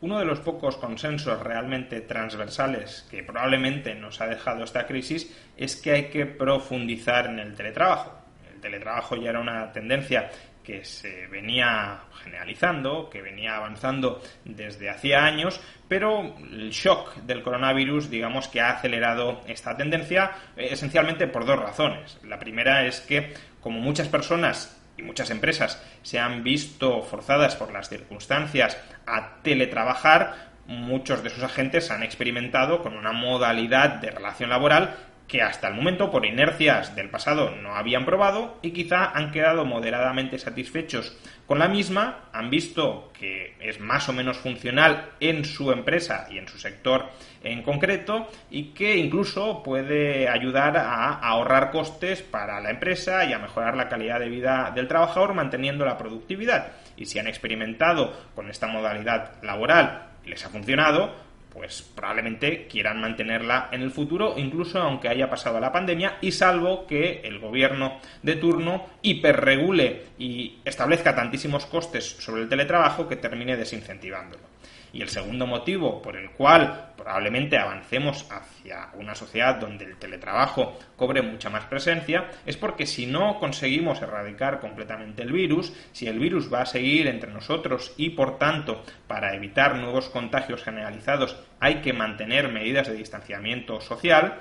Uno de los pocos consensos realmente transversales que probablemente nos ha dejado esta crisis es que hay que profundizar en el teletrabajo. El teletrabajo ya era una tendencia que se venía generalizando, que venía avanzando desde hacía años, pero el shock del coronavirus, digamos que ha acelerado esta tendencia esencialmente por dos razones. La primera es que, como muchas personas y muchas empresas se han visto forzadas por las circunstancias a teletrabajar, muchos de sus agentes han experimentado con una modalidad de relación laboral que hasta el momento, por inercias del pasado, no habían probado y quizá han quedado moderadamente satisfechos con la misma, han visto que es más o menos funcional en su empresa y en su sector en concreto y que incluso puede ayudar a ahorrar costes para la empresa y a mejorar la calidad de vida del trabajador manteniendo la productividad. Y si han experimentado con esta modalidad laboral y les ha funcionado, pues probablemente quieran mantenerla en el futuro, incluso aunque haya pasado la pandemia, y salvo que el gobierno de turno hiperregule y establezca tantísimos costes sobre el teletrabajo que termine desincentivándolo. Y el segundo motivo por el cual probablemente avancemos hacia una sociedad donde el teletrabajo cobre mucha más presencia es porque si no conseguimos erradicar completamente el virus, si el virus va a seguir entre nosotros y por tanto para evitar nuevos contagios generalizados hay que mantener medidas de distanciamiento social,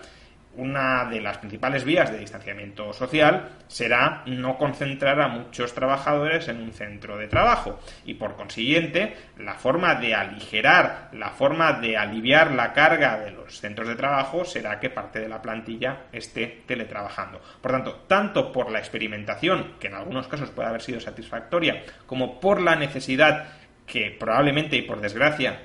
una de las principales vías de distanciamiento social será no concentrar a muchos trabajadores en un centro de trabajo y por consiguiente la forma de aligerar, la forma de aliviar la carga de los centros de trabajo será que parte de la plantilla esté teletrabajando. Por tanto, tanto por la experimentación, que en algunos casos puede haber sido satisfactoria, como por la necesidad que probablemente y por desgracia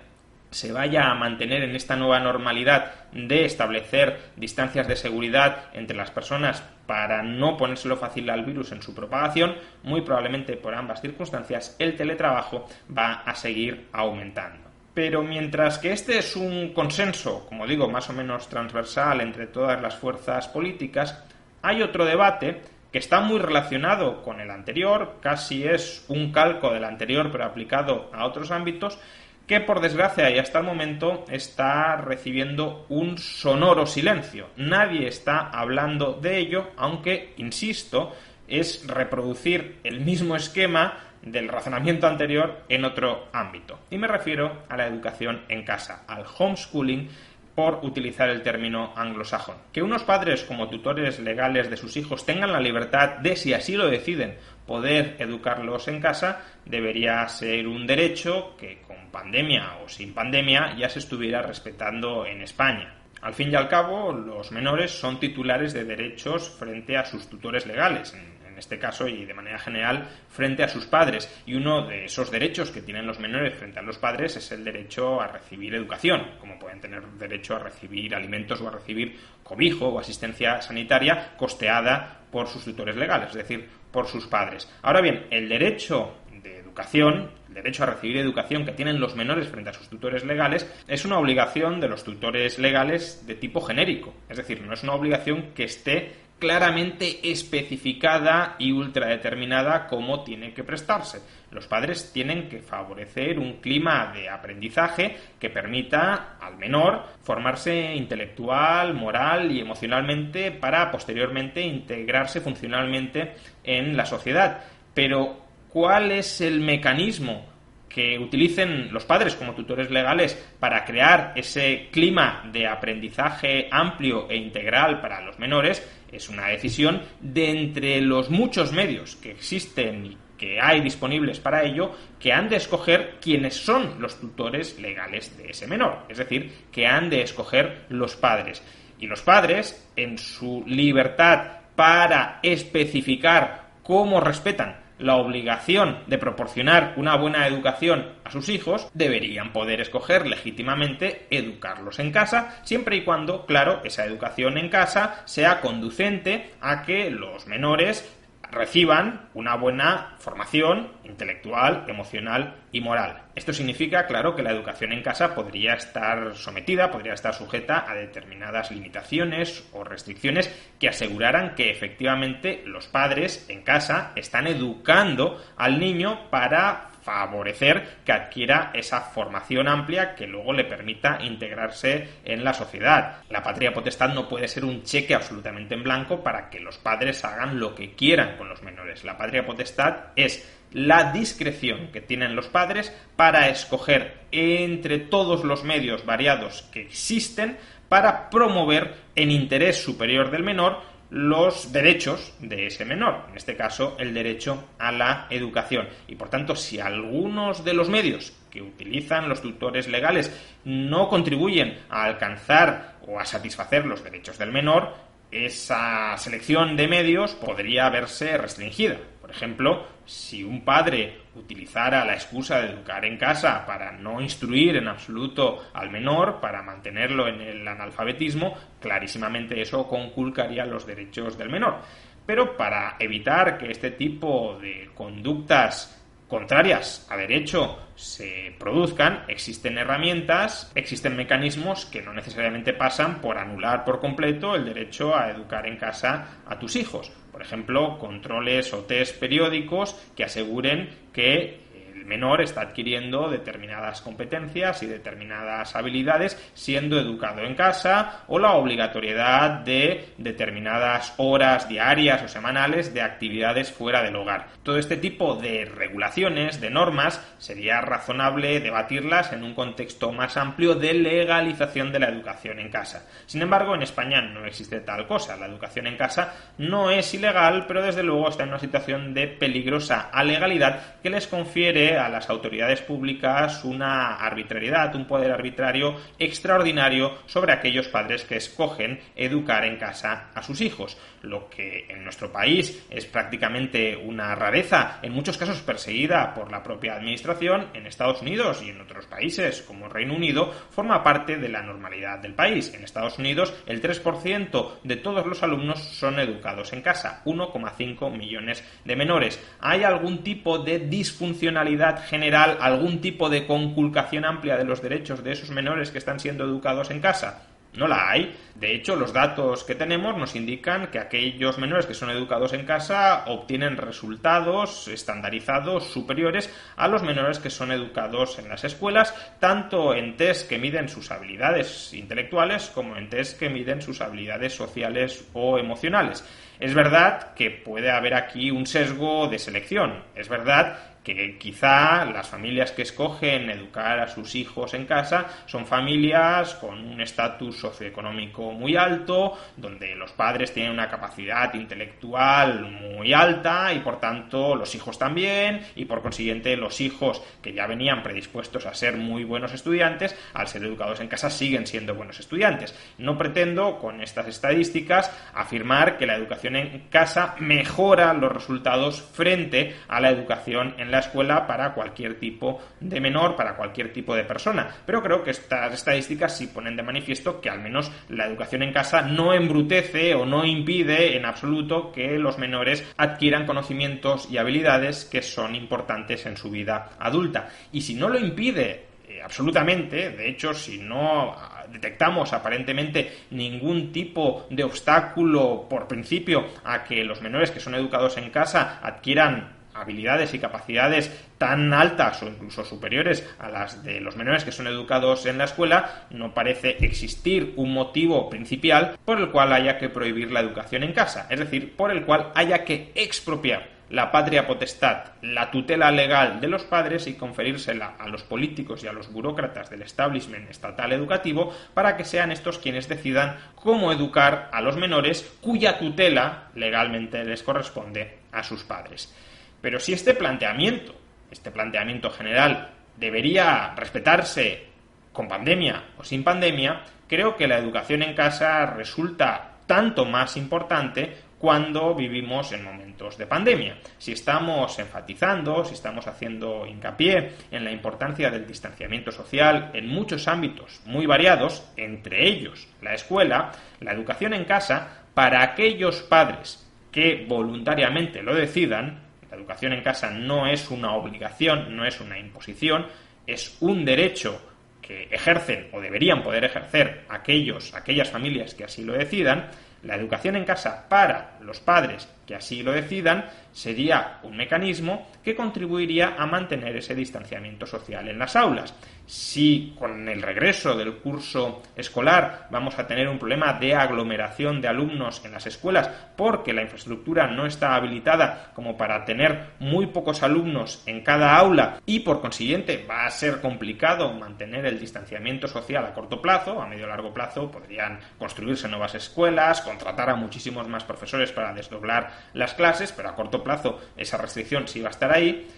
se vaya a mantener en esta nueva normalidad de establecer distancias de seguridad entre las personas para no ponérselo fácil al virus en su propagación, muy probablemente por ambas circunstancias el teletrabajo va a seguir aumentando. Pero mientras que este es un consenso, como digo, más o menos transversal entre todas las fuerzas políticas, hay otro debate que está muy relacionado con el anterior, casi es un calco del anterior pero aplicado a otros ámbitos, que por desgracia y hasta el momento está recibiendo un sonoro silencio. Nadie está hablando de ello, aunque, insisto, es reproducir el mismo esquema del razonamiento anterior en otro ámbito. Y me refiero a la educación en casa, al homeschooling, por utilizar el término anglosajón. Que unos padres como tutores legales de sus hijos tengan la libertad de, si así lo deciden, poder educarlos en casa, debería ser un derecho que con pandemia o sin pandemia ya se estuviera respetando en España. Al fin y al cabo, los menores son titulares de derechos frente a sus tutores legales, en este caso y de manera general frente a sus padres, y uno de esos derechos que tienen los menores frente a los padres es el derecho a recibir educación, como pueden tener derecho a recibir alimentos o a recibir cobijo o asistencia sanitaria costeada por sus tutores legales, es decir, por sus padres. Ahora bien, el derecho de educación, el derecho a recibir educación que tienen los menores frente a sus tutores legales, es una obligación de los tutores legales de tipo genérico, es decir, no es una obligación que esté claramente especificada y ultradeterminada cómo tiene que prestarse. Los padres tienen que favorecer un clima de aprendizaje que permita al menor formarse intelectual, moral y emocionalmente para posteriormente integrarse funcionalmente en la sociedad. Pero, ¿cuál es el mecanismo que utilicen los padres como tutores legales para crear ese clima de aprendizaje amplio e integral para los menores? Es una decisión de entre los muchos medios que existen y que hay disponibles para ello, que han de escoger quiénes son los tutores legales de ese menor, es decir, que han de escoger los padres. Y los padres, en su libertad para especificar cómo respetan la obligación de proporcionar una buena educación a sus hijos, deberían poder escoger legítimamente educarlos en casa, siempre y cuando, claro, esa educación en casa sea conducente a que los menores reciban una buena formación intelectual, emocional y moral. Esto significa, claro, que la educación en casa podría estar sometida, podría estar sujeta a determinadas limitaciones o restricciones que aseguraran que efectivamente los padres en casa están educando al niño para favorecer que adquiera esa formación amplia que luego le permita integrarse en la sociedad. La patria potestad no puede ser un cheque absolutamente en blanco para que los padres hagan lo que quieran con los menores. La patria potestad es la discreción que tienen los padres para escoger entre todos los medios variados que existen para promover en interés superior del menor los derechos de ese menor, en este caso el derecho a la educación. Y por tanto, si algunos de los medios que utilizan los tutores legales no contribuyen a alcanzar o a satisfacer los derechos del menor, esa selección de medios podría verse restringida. Por ejemplo, si un padre utilizara la excusa de educar en casa para no instruir en absoluto al menor, para mantenerlo en el analfabetismo, clarísimamente eso conculcaría los derechos del menor. Pero para evitar que este tipo de conductas contrarias a derecho se produzcan, existen herramientas, existen mecanismos que no necesariamente pasan por anular por completo el derecho a educar en casa a tus hijos. Por ejemplo, controles o test periódicos que aseguren que el menor está adquiriendo determinadas competencias y determinadas habilidades siendo educado en casa, o la obligatoriedad de determinadas horas diarias o semanales de actividades fuera del hogar. Todo este tipo de regulaciones, de normas, sería razonable debatirlas en un contexto más amplio de legalización de la educación en casa. Sin embargo, en España no existe tal cosa. La educación en casa no es ilegal, pero desde luego está en una situación de peligrosa alegalidad que les confiere a las autoridades públicas una arbitrariedad, un poder arbitrario extraordinario sobre aquellos padres que escogen educar en casa a sus hijos. Lo que en nuestro país es prácticamente una rareza, en muchos casos perseguida por la propia administración, en Estados Unidos y en otros países como Reino Unido, forma parte de la normalidad del país. En Estados Unidos, el 3% de todos los alumnos son educados en casa, 1,5 millones de menores. ¿Hay algún tipo de disfuncionalidad general, algún tipo de conculcación amplia de los derechos de esos menores que están siendo educados en casa? No la hay. De hecho, los datos que tenemos nos indican que aquellos menores que son educados en casa obtienen resultados estandarizados superiores a los menores que son educados en las escuelas, tanto en test que miden sus habilidades intelectuales como en test que miden sus habilidades sociales o emocionales. Es verdad que puede haber aquí un sesgo de selección. Es verdad que quizá las familias que escogen educar a sus hijos en casa son familias con un estatus socioeconómico muy alto, donde los padres tienen una capacidad intelectual muy alta y por tanto los hijos también, y por consiguiente los hijos que ya venían predispuestos a ser muy buenos estudiantes, al ser educados en casa siguen siendo buenos estudiantes. No pretendo con estas estadísticas afirmar que la educación en casa mejora los resultados frente a la educación en la escuela para cualquier tipo de menor, para cualquier tipo de persona, pero creo que estas estadísticas sí ponen de manifiesto que al menos la educación en casa no embrutece o no impide en absoluto que los menores adquieran conocimientos y habilidades que son importantes en su vida adulta. Y si no lo impide absolutamente, de hecho, si no detectamos aparentemente ningún tipo de obstáculo por principio a que los menores que son educados en casa adquieran habilidades y capacidades tan altas o incluso superiores a las de los menores que son educados en la escuela, no parece existir un motivo principal por el cual haya que prohibir la educación en casa, es decir, por el cual haya que expropiar la patria potestad, la tutela legal de los padres y conferírsela a los políticos y a los burócratas del establishment estatal educativo para que sean estos quienes decidan cómo educar a los menores cuya tutela legalmente les corresponde a sus padres. Pero si este planteamiento general debería respetarse con pandemia o sin pandemia, creo que la educación en casa resulta tanto más importante cuando vivimos en momentos de pandemia. Si estamos enfatizando, si estamos haciendo hincapié en la importancia del distanciamiento social en muchos ámbitos muy variados, entre ellos la escuela, la educación en casa, para aquellos padres que voluntariamente lo decidan, la educación en casa no es una obligación, no es una imposición, es un derecho que ejercen o deberían poder ejercer aquellas familias que así lo decidan. La educación en casa para los padres que así lo decidan sería un mecanismo que contribuiría a mantener ese distanciamiento social en las aulas. Si con el regreso del curso escolar vamos a tener un problema de aglomeración de alumnos en las escuelas porque la infraestructura no está habilitada como para tener muy pocos alumnos en cada aula y por consiguiente va a ser complicado mantener el distanciamiento social a corto plazo, a medio o largo plazo podrían construirse nuevas escuelas, contratar a muchísimos más profesores para desdoblar las clases, pero a corto plazo esa restricción sí va a estar ahí.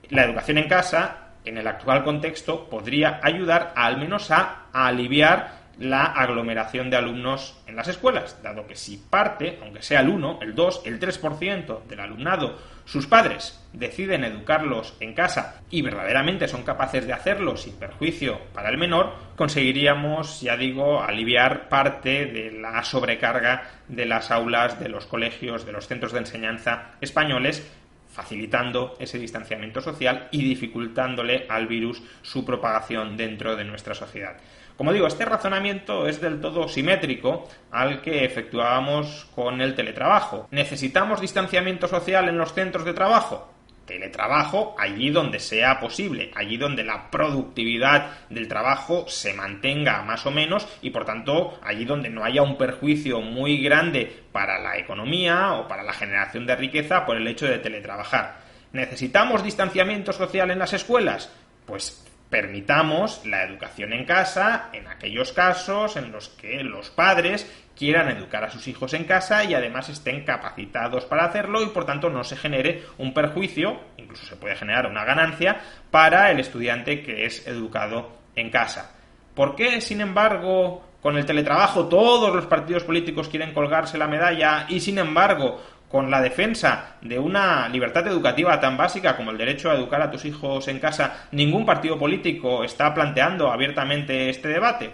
La educación en casa, en el actual contexto, podría ayudar al menos a aliviar la aglomeración de alumnos en las escuelas, dado que si parte, aunque sea el 1, el 2, el 3% del alumnado, sus padres deciden educarlos en casa y verdaderamente son capaces de hacerlo sin perjuicio para el menor, conseguiríamos, ya digo, aliviar parte de la sobrecarga de las aulas, de los colegios, de los centros de enseñanza españoles, facilitando ese distanciamiento social y dificultándole al virus su propagación dentro de nuestra sociedad. Como digo, este razonamiento es del todo simétrico al que efectuábamos con el teletrabajo. ¿Necesitamos distanciamiento social en los centros de trabajo? Teletrabajo allí donde sea posible, allí donde la productividad del trabajo se mantenga más o menos y por tanto allí donde no haya un perjuicio muy grande para la economía o para la generación de riqueza por el hecho de teletrabajar. ¿Necesitamos distanciamiento social en las escuelas? Pues permitamos la educación en casa en aquellos casos en los que los padres quieran educar a sus hijos en casa y además estén capacitados para hacerlo y por tanto no se genere un perjuicio, incluso se puede generar una ganancia para el estudiante que es educado en casa. ¿Por qué, sin embargo, con el teletrabajo todos los partidos políticos quieren colgarse la medalla y sin embargo con la defensa de una libertad educativa tan básica como el derecho a educar a tus hijos en casa, ningún partido político está planteando abiertamente este debate?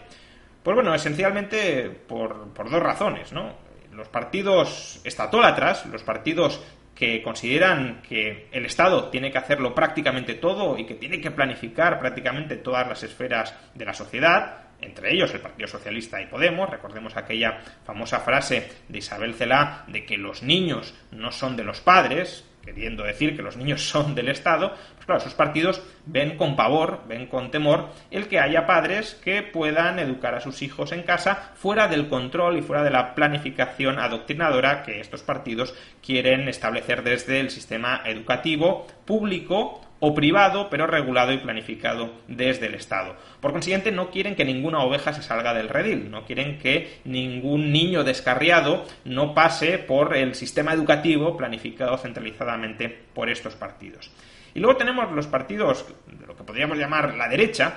Pues bueno, esencialmente por dos razones, ¿no? Los partidos estatólatras, los partidos que consideran que el Estado tiene que hacerlo prácticamente todo y que tiene que planificar prácticamente todas las esferas de la sociedad, entre ellos el Partido Socialista y Podemos. Recordemos aquella famosa frase de Isabel Celaá de que los niños no son de los padres, queriendo decir que los niños son del Estado. Pues claro, esos partidos ven con pavor, ven con temor el que haya padres que puedan educar a sus hijos en casa fuera del control y fuera de la planificación adoctrinadora que estos partidos quieren establecer desde el sistema educativo público o privado, pero regulado y planificado desde el Estado. Por consiguiente, no quieren que ninguna oveja se salga del redil, no quieren que ningún niño descarriado no pase por el sistema educativo planificado centralizadamente por estos partidos. Y luego tenemos los partidos de lo que podríamos llamar la derecha,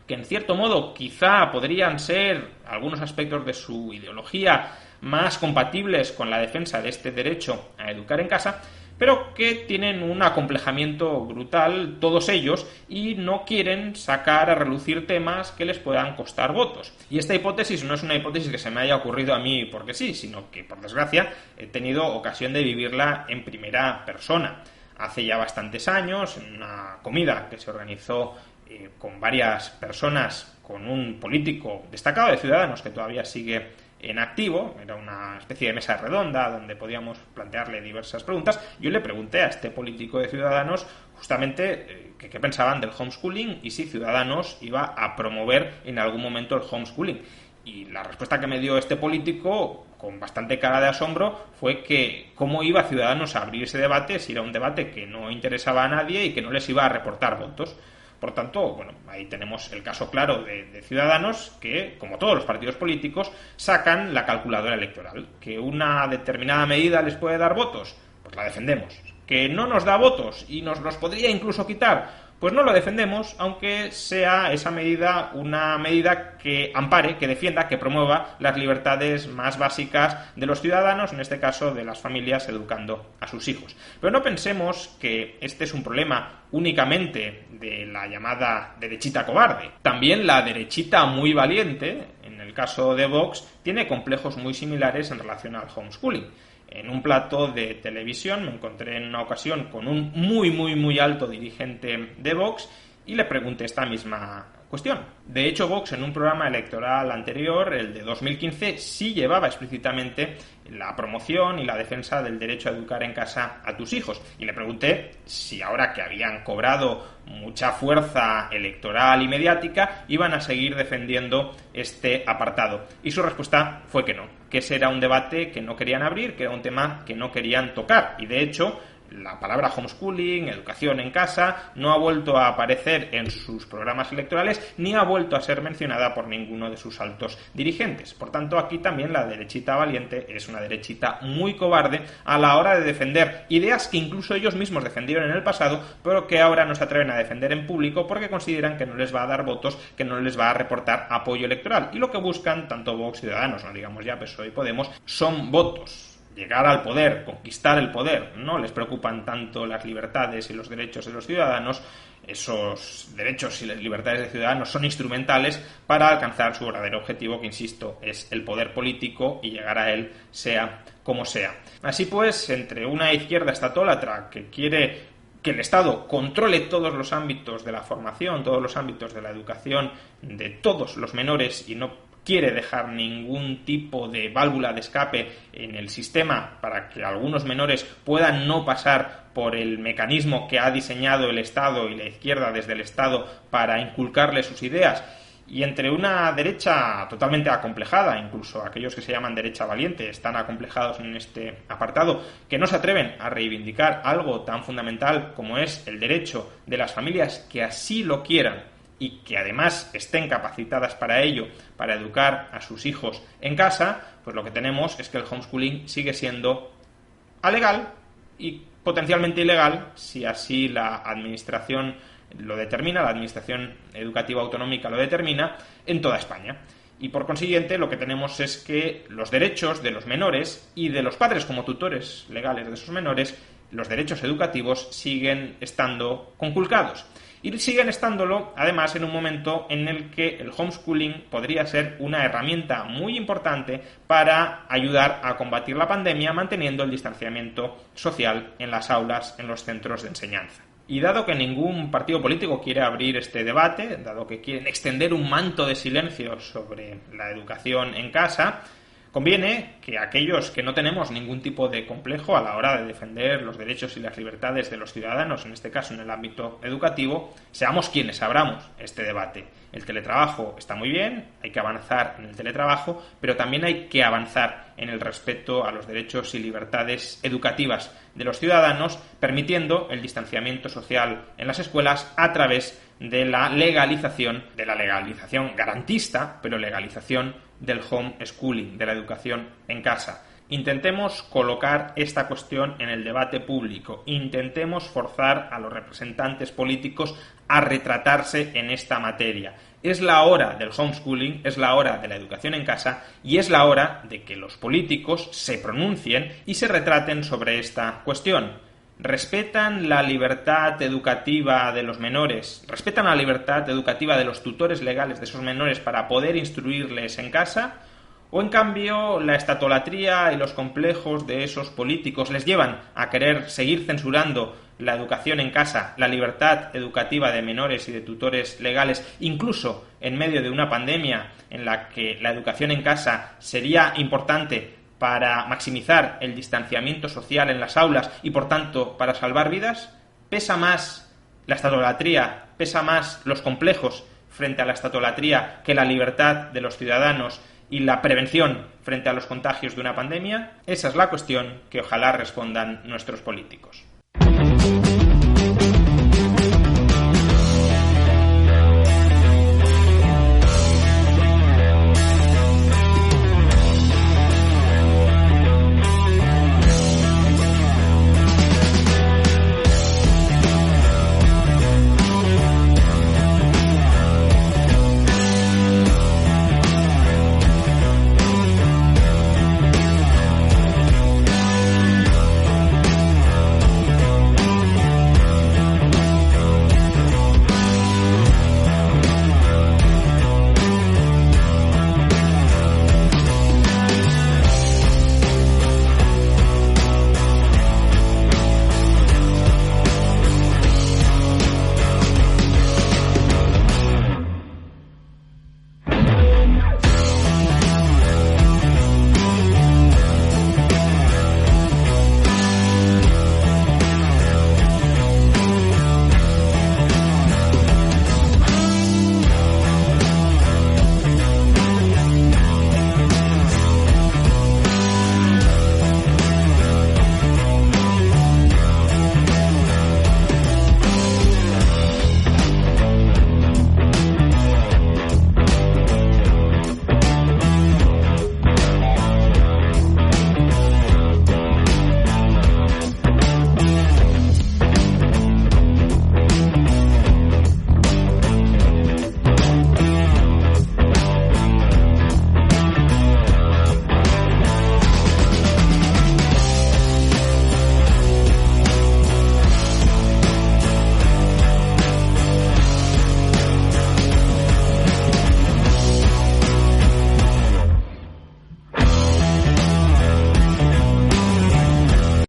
que en cierto modo quizá podrían ser algunos aspectos de su ideología más compatibles con la defensa de este derecho a educar en casa, pero que tienen un acomplejamiento brutal todos ellos y no quieren sacar a relucir temas que les puedan costar votos. Y esta hipótesis no es una hipótesis que se me haya ocurrido a mí porque sí, sino que por desgracia he tenido ocasión de vivirla en primera persona. Hace ya bastantes años, en una comida que se organizó con varias personas, con un político destacado de Ciudadanos que todavía sigue en activo, era una especie de mesa redonda donde podíamos plantearle diversas preguntas. Yo le pregunté a este político de Ciudadanos justamente qué pensaban del homeschooling y si Ciudadanos iba a promover en algún momento el homeschooling. Y la respuesta que me dio este político, con bastante cara de asombro, fue que cómo iba Ciudadanos a abrir ese debate si era un debate que no interesaba a nadie y que no les iba a reportar votos. Por tanto, bueno, ahí tenemos el caso claro de Ciudadanos que, como todos los partidos políticos, sacan la calculadora electoral. ¿Que una determinada medida les puede dar votos? Pues la defendemos. ¿Que no nos da votos y nos los podría incluso quitar? Pues no lo defendemos, aunque sea esa medida una medida que ampare, que defienda, que promueva las libertades más básicas de los ciudadanos, en este caso de las familias educando a sus hijos. Pero no pensemos que este es un problema únicamente de la llamada derechita cobarde. También la derechita muy valiente, en el caso de Vox, tiene complejos muy similares en relación al homeschooling. En un plató de televisión me encontré en una ocasión con un muy alto dirigente de Vox y le pregunté esta misma cuestión. De hecho, Vox en un programa electoral anterior, el de 2015, sí llevaba explícitamente la promoción y la defensa del derecho a educar en casa a tus hijos. Y le pregunté si ahora que habían cobrado mucha fuerza electoral y mediática, iban a seguir defendiendo este apartado. Y su respuesta fue que no, que ese era un debate que no querían abrir, que era un tema que no querían tocar. Y de hecho, la palabra homeschooling, educación en casa, no ha vuelto a aparecer en sus programas electorales ni ha vuelto a ser mencionada por ninguno de sus altos dirigentes. Por tanto, aquí también la derechita valiente es una derechita muy cobarde a la hora de defender ideas que incluso ellos mismos defendieron en el pasado, pero que ahora no se atreven a defender en público porque consideran que no les va a dar votos, que no les va a reportar apoyo electoral. Y lo que buscan, tanto Vox, Ciudadanos, no digamos ya PSOE y Podemos, son votos. Llegar al poder, conquistar el poder. No les preocupan tanto las libertades y los derechos de los ciudadanos. Esos derechos y las libertades de ciudadanos son instrumentales para alcanzar su verdadero objetivo, que, insisto, es el poder político y llegar a él sea como sea. Así pues, entre una izquierda estatólatra que quiere que el Estado controle todos los ámbitos de la formación, todos los ámbitos de la educación de todos los menores y no quiere dejar ningún tipo de válvula de escape en el sistema para que algunos menores puedan no pasar por el mecanismo que ha diseñado el Estado y la izquierda desde el Estado para inculcarles sus ideas, y entre una derecha totalmente acomplejada, incluso aquellos que se llaman derecha valiente están acomplejados en este apartado, que no se atreven a reivindicar algo tan fundamental como es el derecho de las familias que así lo quieran y que además estén capacitadas para ello, para educar a sus hijos en casa, pues lo que tenemos es que el homeschooling sigue siendo alegal y potencialmente ilegal si así la administración lo determina, la Administración Educativa Autonómica lo determina, en toda España. Y por consiguiente lo que tenemos es que los derechos de los menores y de los padres como tutores legales de esos menores, los derechos educativos siguen estando conculcados. Y siguen estándolo, además, en un momento en el que el homeschooling podría ser una herramienta muy importante para ayudar a combatir la pandemia, manteniendo el distanciamiento social en las aulas, en los centros de enseñanza. Y dado que ningún partido político quiere abrir este debate, dado que quieren extender un manto de silencio sobre la educación en casa, conviene que aquellos que no tenemos ningún tipo de complejo a la hora de defender los derechos y las libertades de los ciudadanos, en este caso en el ámbito educativo, seamos quienes abramos este debate. El teletrabajo está muy bien, hay que avanzar en el teletrabajo, pero también hay que avanzar en el respeto a los derechos y libertades educativas de los ciudadanos, permitiendo el distanciamiento social en las escuelas a través de la legalización garantista, pero legalización del homeschooling, de la educación en casa. Intentemos colocar esta cuestión en el debate público, intentemos forzar a los representantes políticos a retratarse en esta materia. Es la hora del homeschooling, es la hora de la educación en casa y es la hora de que los políticos se pronuncien y se retraten sobre esta cuestión. ¿Respetan la libertad educativa de los menores? ¿Respetan la libertad educativa de los tutores legales de esos menores para poder instruirles en casa? ¿O en cambio la estatolatría y los complejos de esos políticos les llevan a querer seguir censurando la educación en casa, la libertad educativa de menores y de tutores legales, incluso en medio de una pandemia en la que la educación en casa sería importante para maximizar el distanciamiento social en las aulas y, por tanto, para salvar vidas? ¿Pesa más la estatolatría, pesa más los complejos frente a la estatolatría que la libertad de los ciudadanos y la prevención frente a los contagios de una pandemia? Esa es la cuestión que ojalá respondan nuestros políticos.